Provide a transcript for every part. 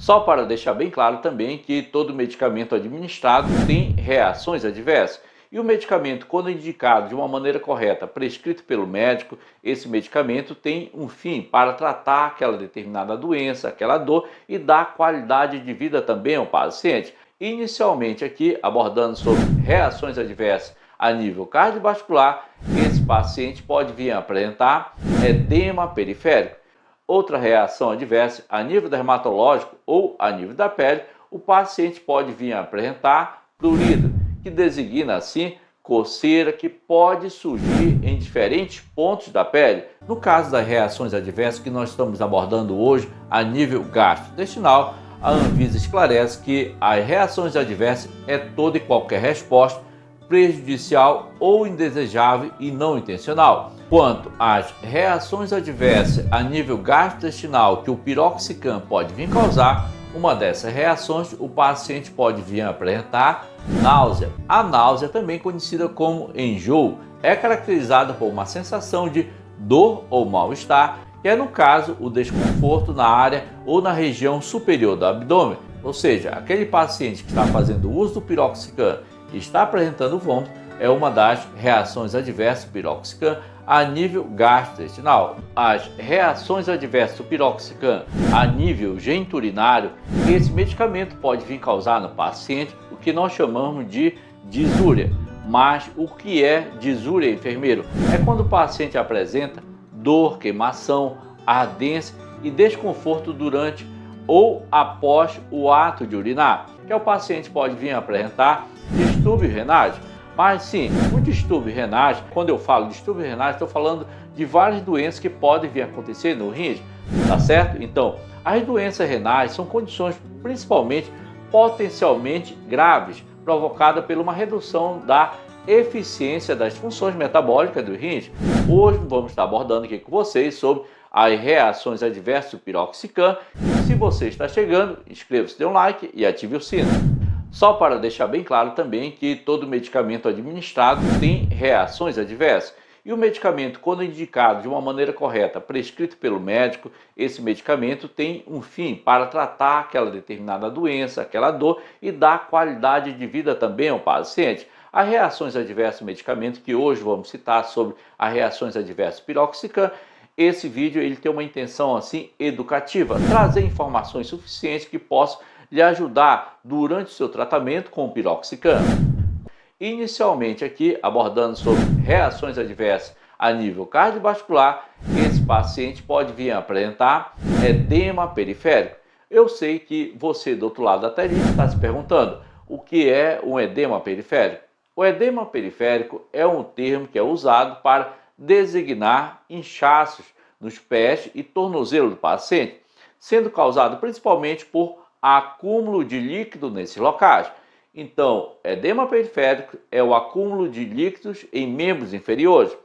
Só para deixar bem claro também que todo medicamento administrado tem reações adversas. E o medicamento, quando indicado de uma maneira correta, prescrito pelo médico, esse medicamento tem um fim para tratar aquela determinada doença, aquela dor e dar qualidade de vida também ao paciente. Inicialmente aqui, abordando sobre reações adversas a nível cardiovascular, esse paciente pode vir a apresentar edema periférico. Outra reação adversa a nível dermatológico ou a nível da pele, o paciente pode vir a apresentar prurido, que designa assim coceira que pode surgir em diferentes pontos da pele. No caso das reações adversas que nós estamos abordando hoje a nível gastrointestinal, a Anvisa esclarece que as reações adversas é toda e qualquer resposta prejudicial ou indesejável e não intencional. Quanto às reações adversas a nível gastrointestinal que o piroxicam pode vir causar, uma dessas reações o paciente pode vir a apresentar náusea. A náusea, também conhecida como enjoo, é caracterizada por uma sensação de dor ou mal-estar, que é no caso o desconforto na área ou na região superior do abdômen, ou seja, aquele paciente que está fazendo uso do piroxicam e está apresentando vômito é uma das reações adversas do piroxicam a nível gastrointestinal. As reações adversas do piroxicam a nível geniturinário, esse medicamento pode vir causar no paciente o que nós chamamos de disúria. Mas o que é disúria, enfermeiro? É quando o paciente apresenta dor, queimação, ardência e desconforto durante ou após o ato de urinar, que o paciente pode vir a apresentar distúrbios renais. Mas sim, o distúrbio renais, quando eu falo distúrbio renais, estou falando de várias doenças que podem vir a acontecer no rins, tá certo? Então, as doenças renais são condições principalmente potencialmente graves, provocadas por uma redução da eficiência das funções metabólicas do rins. Hoje vamos estar abordando aqui com vocês sobre as reações adversas do piroxicam. Se você está chegando, inscreva-se, dê um like e ative o sino. Só para deixar bem claro também que todo medicamento administrado tem reações adversas. E o medicamento, quando indicado de uma maneira correta, prescrito pelo médico, esse medicamento tem um fim para tratar aquela determinada doença, aquela dor e dar qualidade de vida também ao paciente. As reações adversas do medicamento, que hoje vamos citar sobre as reações adversas do piroxicam, esse vídeo ele tem uma intenção assim educativa, trazer informações suficientes que possam lhe ajudar durante o seu tratamento com o piroxicam. Inicialmente aqui, abordando sobre reações adversas a nível cardiovascular, esse paciente pode vir a apresentar edema periférico. Eu sei que você do outro lado da telinha está se perguntando o que é um edema periférico. O edema periférico é um termo que é usado para designar inchaços nos pés e tornozelo do paciente, sendo causado principalmente por acúmulo de líquido nesses locais. Então, edema periférico é o acúmulo de líquidos em membros inferiores.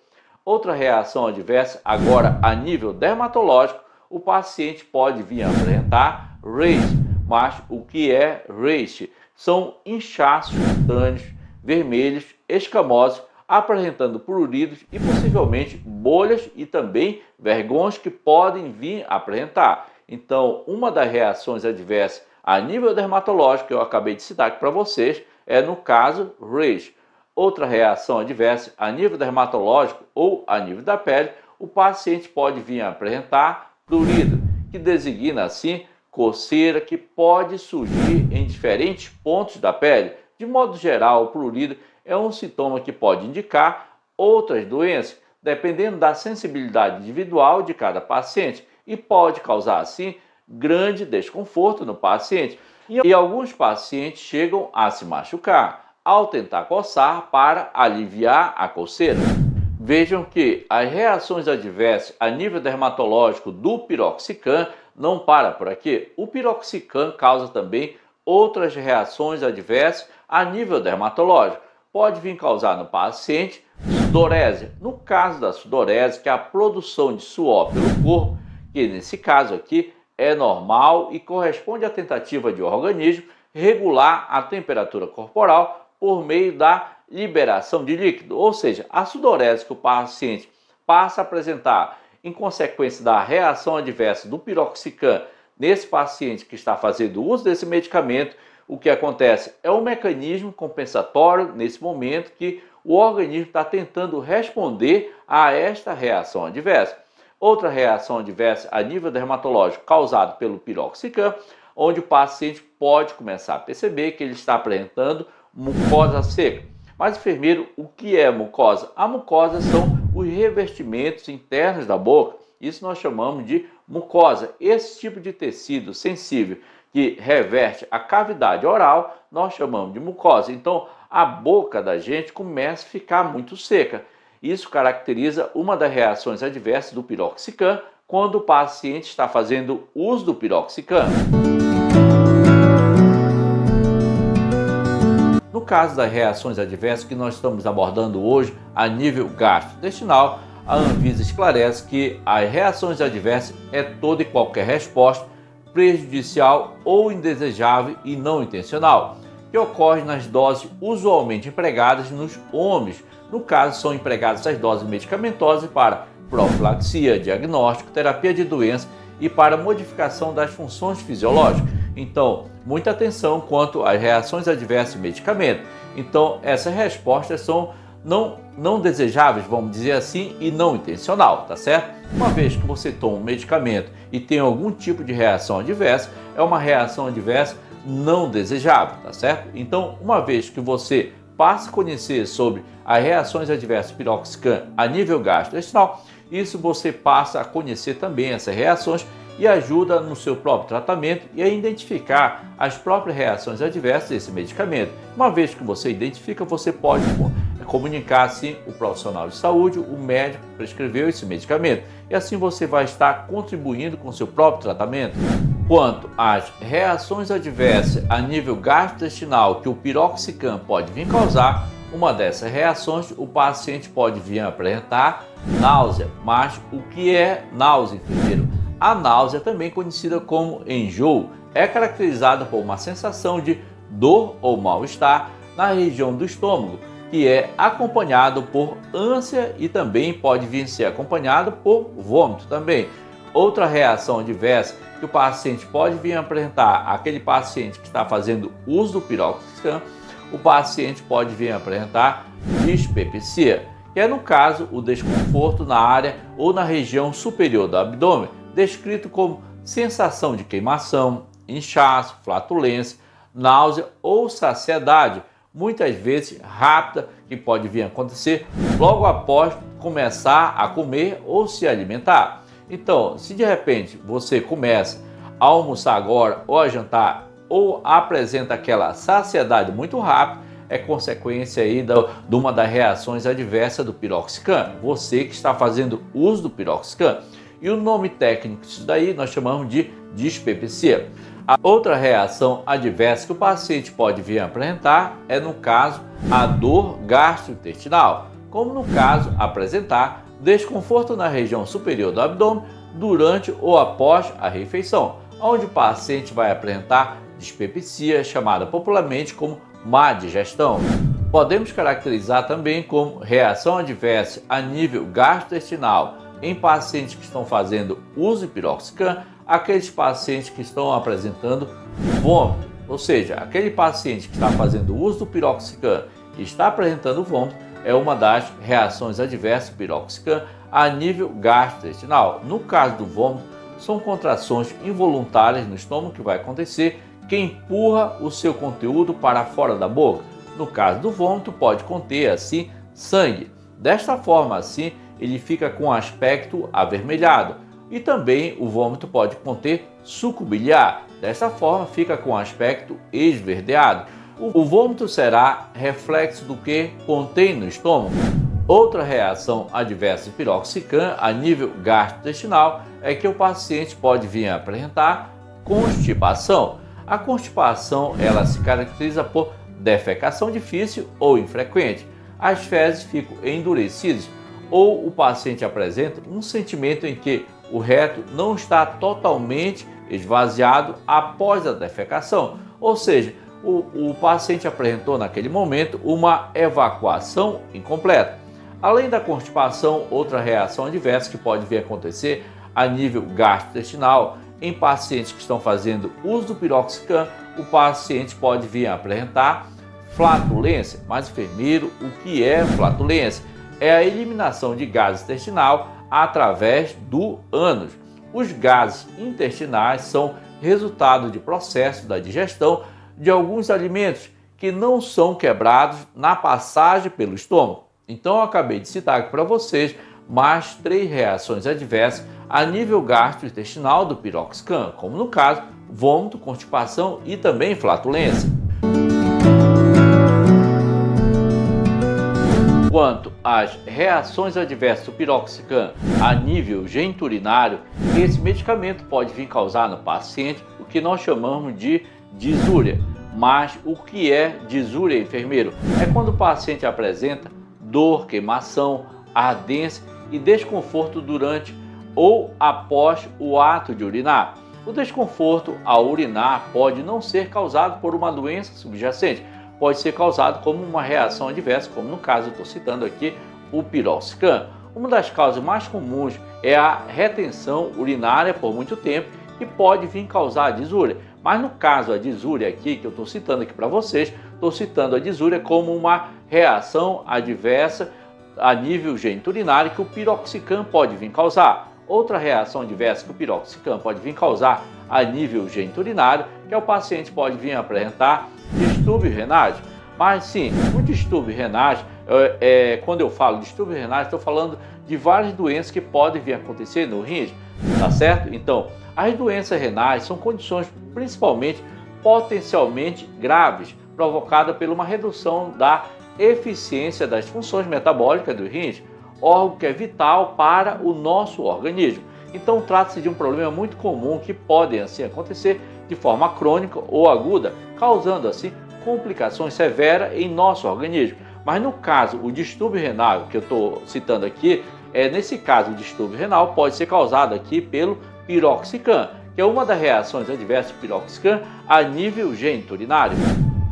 Outra reação adversa, agora a nível dermatológico, o paciente pode vir a apresentar rash. Mas o que é rash? São inchaços cutâneos, vermelhos, escamosos, apresentando pruridos e possivelmente bolhas e também vergões que podem vir a apresentar. Então, uma das reações adversas a nível dermatológico que eu acabei de citar aqui para vocês é no caso rash. Outra reação adversa a nível dermatológico ou a nível da pele, o paciente pode vir a apresentar prurido, que designa assim coceira que pode surgir em diferentes pontos da pele. De modo geral, o prurido é um sintoma que pode indicar outras doenças, dependendo da sensibilidade individual de cada paciente, e pode causar assim grande desconforto no paciente. E alguns pacientes chegam a se machucar ao tentar coçar para aliviar a coceira. Vejam que as reações adversas a nível dermatológico do piroxicam não para por aqui. O piroxicam causa também outras reações adversas a nível dermatológico. Pode vir causar no paciente sudorese. No caso da sudorese, que é a produção de suor pelo corpo, que nesse caso aqui é normal e corresponde à tentativa de organismo regular a temperatura corporal por meio da liberação de líquido, ou seja, a sudorese que o paciente passa a apresentar em consequência da reação adversa do piroxicam nesse paciente que está fazendo uso desse medicamento, o que acontece é um mecanismo compensatório nesse momento que o organismo está tentando responder a esta reação adversa. Outra reação adversa a nível dermatológico causada pelo piroxicam, onde o paciente pode começar a perceber que ele está apresentando mucosa seca. Mas, enfermeiro, o que é mucosa? A mucosa são os revestimentos internos da boca. Isso nós chamamos de mucosa. Esse tipo de tecido sensível que reveste a cavidade oral, nós chamamos de mucosa. Então, a boca da gente começa a ficar muito seca. Isso caracteriza uma das reações adversas do piroxicam quando o paciente está fazendo uso do piroxicam. No caso das reações adversas que nós estamos abordando hoje a nível gastrointestinal, a Anvisa esclarece que as reações adversas é toda e qualquer resposta prejudicial ou indesejável e não intencional, que ocorre nas doses usualmente empregadas nos homens. No caso, são empregadas as doses medicamentosas para profilaxia, diagnóstico, terapia de doença e para modificação das funções fisiológicas. Então, muita atenção quanto às reações adversas de medicamento. Então, essas respostas são não desejáveis, vamos dizer assim, e não intencional, tá certo? Uma vez que você toma um medicamento e tem algum tipo de reação adversa, é uma reação adversa não desejável, tá certo? Então, uma vez que você passa a conhecer sobre as reações adversas do piroxicam a nível gastrointestinal, isso você passa a conhecer também essas reações e ajuda no seu próprio tratamento e a identificar as próprias reações adversas desse medicamento. Uma vez que você identifica, você pode comunicar assim o profissional de saúde, o médico que prescreveu esse medicamento, e assim você vai estar contribuindo com o seu próprio tratamento. Quanto às reações adversas a nível gastrointestinal que o piroxicam pode vir causar, uma dessas reações o paciente pode vir a apresentar náusea. Mas o que é náusea, enfermeiro? A náusea, também conhecida como enjoo, é caracterizada por uma sensação de dor ou mal-estar na região do estômago, que é acompanhado por ânsia e também pode vir a ser acompanhado por vômito também. Outra reação adversa que o paciente pode vir a apresentar, aquele paciente que está fazendo uso do piroxicam, o paciente pode vir a apresentar dispepsia, que é no caso o desconforto na área ou na região superior do abdômen, descrito como sensação de queimação, inchaço, flatulência, náusea ou saciedade, muitas vezes rápida, que pode vir a acontecer logo após começar a comer ou se alimentar. Então, se de repente você começa a almoçar agora ou a jantar ou apresenta aquela saciedade muito rápida, é consequência aí de uma das reações adversas do piroxicam, você que está fazendo uso do piroxicam. E o nome técnico disso daí nós chamamos de dispepsia. A outra reação adversa que o paciente pode vir a apresentar é, no caso, a dor gastrointestinal, como no caso apresentar desconforto na região superior do abdômen durante ou após a refeição, onde o paciente vai apresentar dispepsia, chamada popularmente como má digestão. Podemos caracterizar também como reação adversa a nível gastrointestinal em pacientes que estão fazendo uso de piroxicam, aqueles pacientes que estão apresentando vômito, ou seja, aquele paciente que está fazendo uso do piroxicam e está apresentando vômito, é uma das reações adversas do piroxicam a nível gastrointestinal. No caso do vômito, são contrações involuntárias no estômago que vai acontecer, que empurra o seu conteúdo para fora da boca. No caso do vômito, pode conter assim sangue. Desta forma assim, ele fica com aspecto avermelhado. E também o vômito pode conter suco biliar. Desta forma, fica com aspecto esverdeado. O vômito será reflexo do que contém no estômago. Outra reação adversa de piroxicam a nível gastrointestinal é que o paciente pode vir a apresentar constipação. A constipação ela se caracteriza por defecação difícil ou infrequente. As fezes ficam endurecidas ou o paciente apresenta um sentimento em que o reto não está totalmente esvaziado após a defecação, ou seja, o paciente apresentou naquele momento uma evacuação incompleta. Além da constipação, outra reação adversa que pode vir a acontecer a nível gastrointestinal em pacientes que estão fazendo uso do piroxicam, o paciente pode vir a apresentar flatulência. Mas, enfermeiro, o que é flatulência? É a eliminação de gases intestinal através do ânus. Os gases intestinais são resultado de processo da digestão de alguns alimentos que não são quebrados na passagem pelo estômago. Então, eu acabei de citar aqui para vocês mais 3 reações adversas a nível gastrointestinal do piroxicam, como no caso, vômito, constipação e também flatulência. Quanto às reações adversas do piroxicam a nível geniturinário, esse medicamento pode vir causar no paciente o que nós chamamos de disúria. Mas o que é disúria, enfermeiro? É quando o paciente apresenta dor, queimação, ardência e desconforto durante ou após o ato de urinar. O desconforto ao urinar pode não ser causado por uma doença subjacente, pode ser causado como uma reação adversa, como no caso eu estou citando aqui o piroxicam. Uma das causas mais comuns é a retenção urinária por muito tempo, que pode vir causar disúria. Mas no caso a disúria aqui, que eu estou citando aqui para vocês, estou citando a disúria como uma reação adversa a nível geniturinário que o piroxicam pode vir causar. Outra reação adversa que o piroxicam pode vir causar a nível geniturinário, que é o paciente pode vir apresentar distúrbios renais. Mas sim, o distúrbio renais, quando eu falo distúrbio renais, estou falando de várias doenças que podem vir a acontecer no rins, tá certo? Então, as doenças renais são condições principalmente potencialmente graves, provocadas por uma redução da eficiência das funções metabólicas do rins, órgão que é vital para o nosso organismo. Então, trata-se de um problema muito comum que pode assim acontecer de forma crônica ou aguda, causando assim complicações severas em nosso organismo. Mas no caso, o distúrbio renal que eu estou citando aqui, nesse caso o distúrbio renal pode ser causado aqui pelo piroxicam, que é uma das reações adversas do piroxicam a nível geniturinário.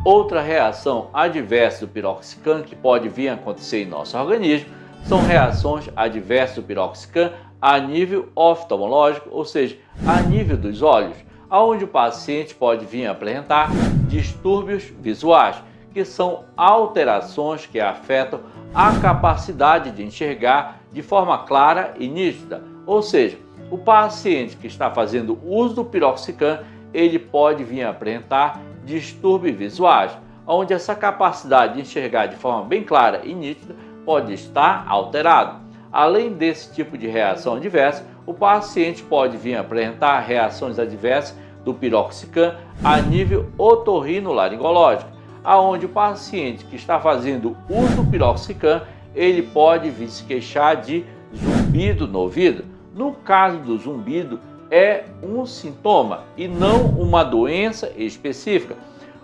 Outra reação adversa do piroxicam que pode vir a acontecer em nosso organismo são reações adversas do piroxicam a nível oftalmológico, ou seja, a nível dos olhos, onde o paciente pode vir a apresentar distúrbios visuais, que são alterações que afetam a capacidade de enxergar de forma clara e nítida. Ou seja, o paciente que está fazendo uso do piroxicam, ele pode vir a apresentar distúrbios visuais, onde essa capacidade de enxergar de forma bem clara e nítida pode estar alterada. Além desse tipo de reação adversa, o paciente pode vir a apresentar reações adversas do piroxicam a nível otorrinolaringológico, aonde o paciente que está fazendo uso do piroxicam, ele pode vir se queixar de zumbido no ouvido. No caso do zumbido, é um sintoma e não uma doença específica,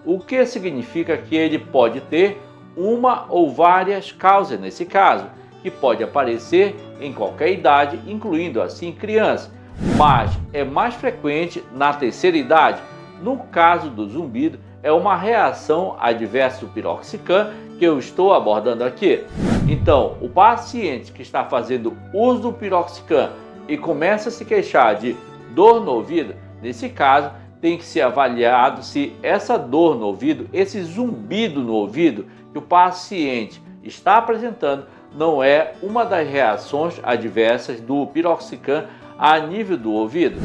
o que significa que ele pode ter uma ou várias causas nesse caso, que pode aparecer em qualquer idade, incluindo assim crianças, mas é mais frequente na terceira idade. No caso do zumbido, é uma reação adversa do piroxicam que eu estou abordando aqui. Então, o paciente que está fazendo uso do piroxicam e começa a se queixar de dor no ouvido, nesse caso, tem que ser avaliado se essa dor no ouvido, esse zumbido no ouvido que o paciente está apresentando, não é uma das reações adversas do piroxicam a nível do ouvido.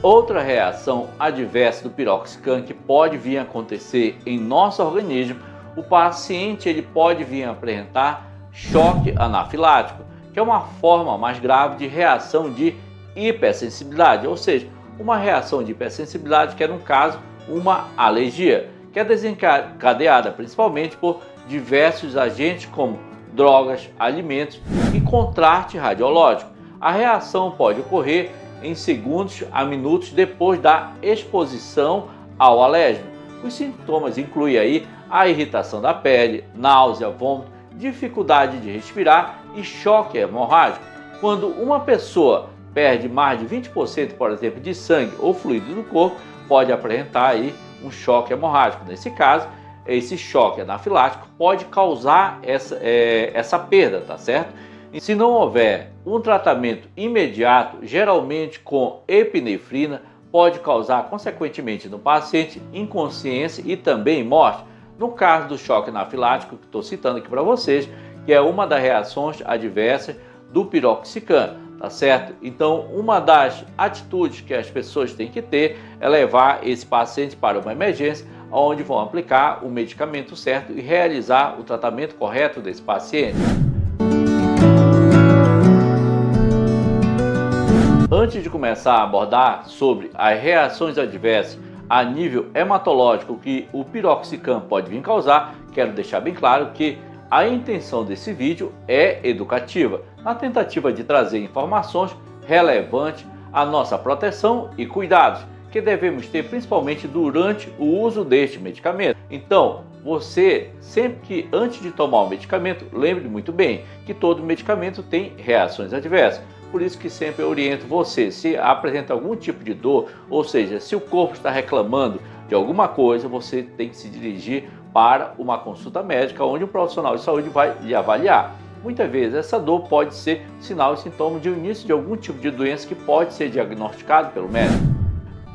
Outra reação adversa do piroxicam que pode vir a acontecer em nosso organismo, o paciente ele pode vir a apresentar choque anafilático, que é uma forma mais grave de reação de hipersensibilidade, ou seja, uma reação de hipersensibilidade que é, no caso, uma alergia, que é desencadeada principalmente por diversos agentes como drogas, alimentos e contraste radiológico. A reação pode ocorrer em segundos a minutos depois da exposição ao alérgeno. Os sintomas incluem aí a irritação da pele, náusea, vômito, dificuldade de respirar e choque hemorrágico. Quando uma pessoa perde mais de 20%, por exemplo, de sangue ou fluido do corpo, pode apresentar aí um choque hemorrágico. Nesse caso, esse choque anafilático pode causar essa perda, tá certo? E se não houver um tratamento imediato, geralmente com epinefrina, pode causar, consequentemente, no paciente inconsciência e também morte. No caso do choque anafilático, que estou citando aqui para vocês, que é uma das reações adversas do piroxicam, tá certo? Então, uma das atitudes que as pessoas têm que ter é levar esse paciente para uma emergência, onde vão aplicar o medicamento certo e realizar o tratamento correto desse paciente. Antes de começar a abordar sobre as reações adversas a nível hematológico que o piroxicam pode vir causar, quero deixar bem claro que a intenção desse vídeo é educativa, na tentativa de trazer informações relevantes à nossa proteção e cuidados que devemos ter principalmente durante o uso deste medicamento. Então, você, sempre que antes de tomar o medicamento, lembre muito bem que todo medicamento tem reações adversas. Por isso que sempre eu oriento você, se apresenta algum tipo de dor, ou seja, se o corpo está reclamando de alguma coisa, você tem que se dirigir para uma consulta médica, onde um profissional de saúde vai lhe avaliar. Muitas vezes essa dor pode ser sinal e sintoma de início de algum tipo de doença que pode ser diagnosticado pelo médico.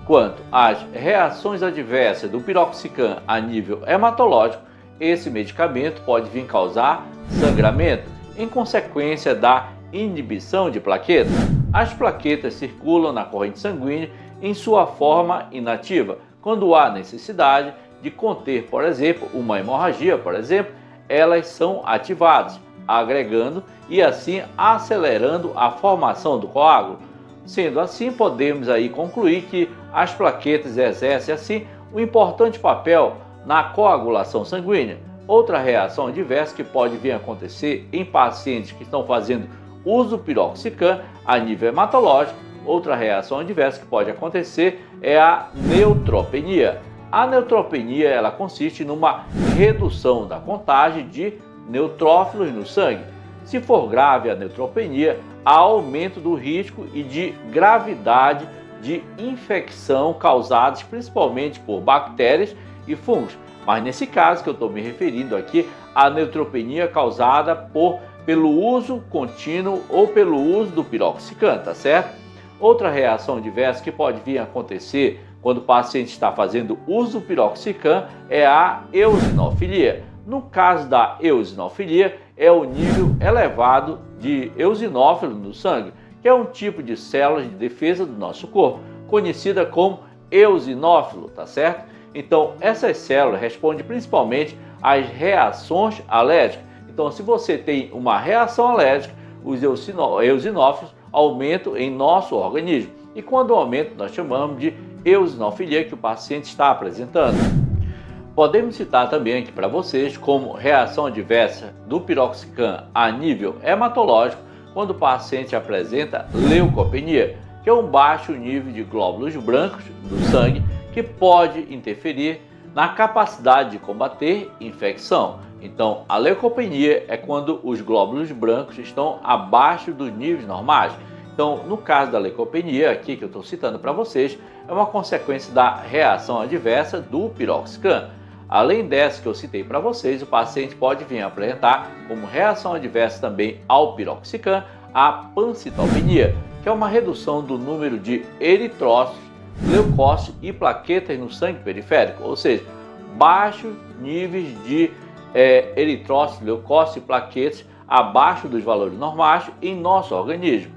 Quanto às reações adversas do piroxicam a nível hematológico, esse medicamento pode vir causar sangramento em consequência da inibição de plaquetas. As plaquetas circulam na corrente sanguínea em sua forma inativa. Quando há necessidade de conter, por exemplo, uma hemorragia, por exemplo, elas são ativadas, agregando e assim acelerando a formação do coágulo. Sendo assim, podemos aí concluir que as plaquetas exercem assim um importante papel na coagulação sanguínea. Outra reação adversa que pode vir a acontecer em pacientes que estão fazendo uso do piroxicam a nível hematológico, outra reação adversa que pode acontecer é a neutropenia. A neutropenia ela consiste numa redução da contagem de neutrófilos no sangue. Se for grave a neutropenia, há aumento do risco e de gravidade de infecção causadas principalmente por bactérias e fungos. Mas nesse caso que eu estou me referindo aqui, a neutropenia causada pelo uso contínuo ou pelo uso do piroxicam, tá certo? Outra reação adversa que pode vir a acontecer quando o paciente está fazendo uso do piroxicam é a eosinofilia. No caso da eosinofilia, é o nível elevado de eosinófilo no sangue, que é um tipo de célula de defesa do nosso corpo, conhecida como eosinófilo, tá certo? Então, essas células respondem principalmente às reações alérgicas. Então, se você tem uma reação alérgica, os eosinófilos aumentam em nosso organismo. E quando aumenta, nós chamamos de eosinofilia que o paciente está apresentando. Podemos citar também aqui para vocês como reação adversa do piroxicam a nível hematológico quando o paciente apresenta leucopenia, que é um baixo nível de glóbulos brancos do sangue que pode interferir na capacidade de combater infecção. Então, a leucopenia é quando os glóbulos brancos estão abaixo dos níveis normais. Então, no caso da leucopenia, aqui que eu estou citando para vocês, é uma consequência da reação adversa do piroxicam. Além dessa que eu citei para vocês, o paciente pode vir a apresentar como reação adversa também ao piroxicam a pancitopenia, que é uma redução do número de eritrócitos, leucócitos e plaquetas no sangue periférico, ou seja, baixos níveis de eritrócitos, leucócitos e plaquetas abaixo dos valores normais em nosso organismo.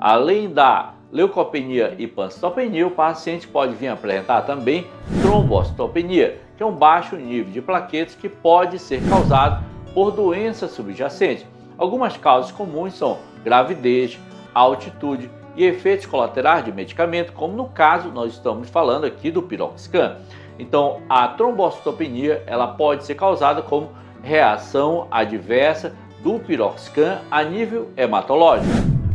Além da leucopenia e pancitopenia, o paciente pode vir a apresentar também trombocitopenia, que é um baixo nível de plaquetas que pode ser causado por doenças subjacentes. Algumas causas comuns são gravidez, altitude e efeitos colaterais de medicamento, como no caso nós estamos falando aqui do piroxicam. Então, a trombocitopenia ela pode ser causada como reação adversa do piroxicam a nível hematológico.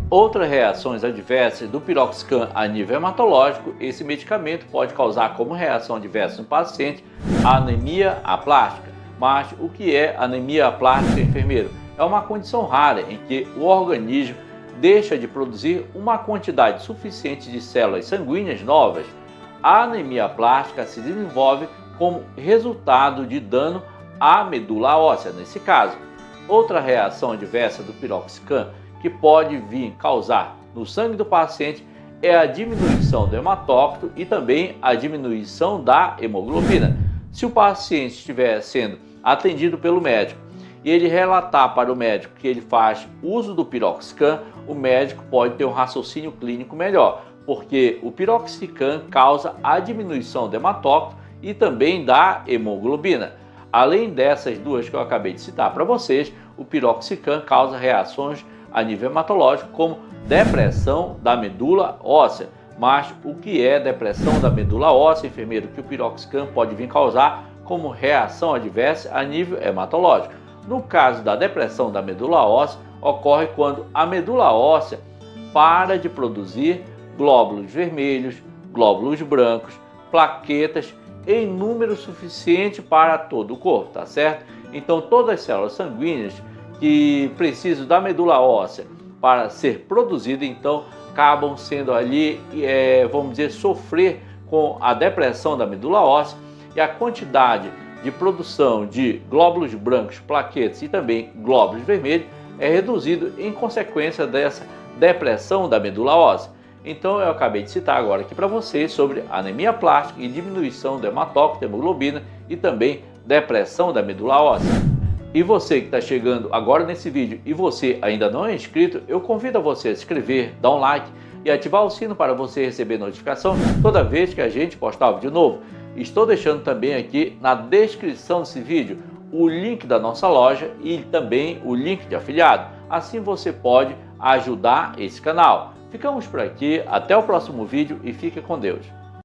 Outras reações adversas do piroxicam a nível hematológico, esse medicamento pode causar como reação adversa no paciente a anemia aplástica. Mas o que é anemia aplástica, enfermeiro? É uma condição rara em que o organismo deixa de produzir uma quantidade suficiente de células sanguíneas novas. A anemia plástica se desenvolve como resultado de dano à medula óssea, nesse caso. Outra reação adversa do piroxicam que pode vir causar no sangue do paciente é a diminuição do hematócrito e também a diminuição da hemoglobina. Se o paciente estiver sendo atendido pelo médico e ele relatar para o médico que ele faz uso do Piroxicam, o médico pode ter um raciocínio clínico melhor, porque o Piroxicam causa a diminuição do hematócrito e também da hemoglobina. Além dessas duas que eu acabei de citar para vocês, o Piroxicam causa reações a nível hematológico, como depressão da medula óssea. Mas o que é depressão da medula óssea, enfermeiro, que o Piroxicam pode vir causar como reação adversa a nível hematológico? No caso da depressão da medula óssea, ocorre quando a medula óssea para de produzir glóbulos vermelhos, glóbulos brancos, plaquetas em número suficiente para todo o corpo, tá certo? Então todas as células sanguíneas que precisam da medula óssea para ser produzida, então acabam sendo ali, vamos dizer, sofrer com a depressão da medula óssea, e a quantidade de produção de glóbulos brancos, plaquetas e também glóbulos vermelhos é reduzido em consequência dessa depressão da medula óssea. Então eu acabei de citar agora aqui para vocês sobre anemia plástica e diminuição do hematócrito, hemoglobina e também depressão da medula óssea. E você que está chegando agora nesse vídeo e você ainda não é inscrito, eu convido a você a se inscrever, dar um like e ativar o sino para você receber notificação toda vez que a gente postar um vídeo novo. Estou deixando também aqui na descrição desse vídeo o link da nossa loja e também o link de afiliado. Assim você pode ajudar esse canal. Ficamos por aqui, até o próximo vídeo e fique com Deus.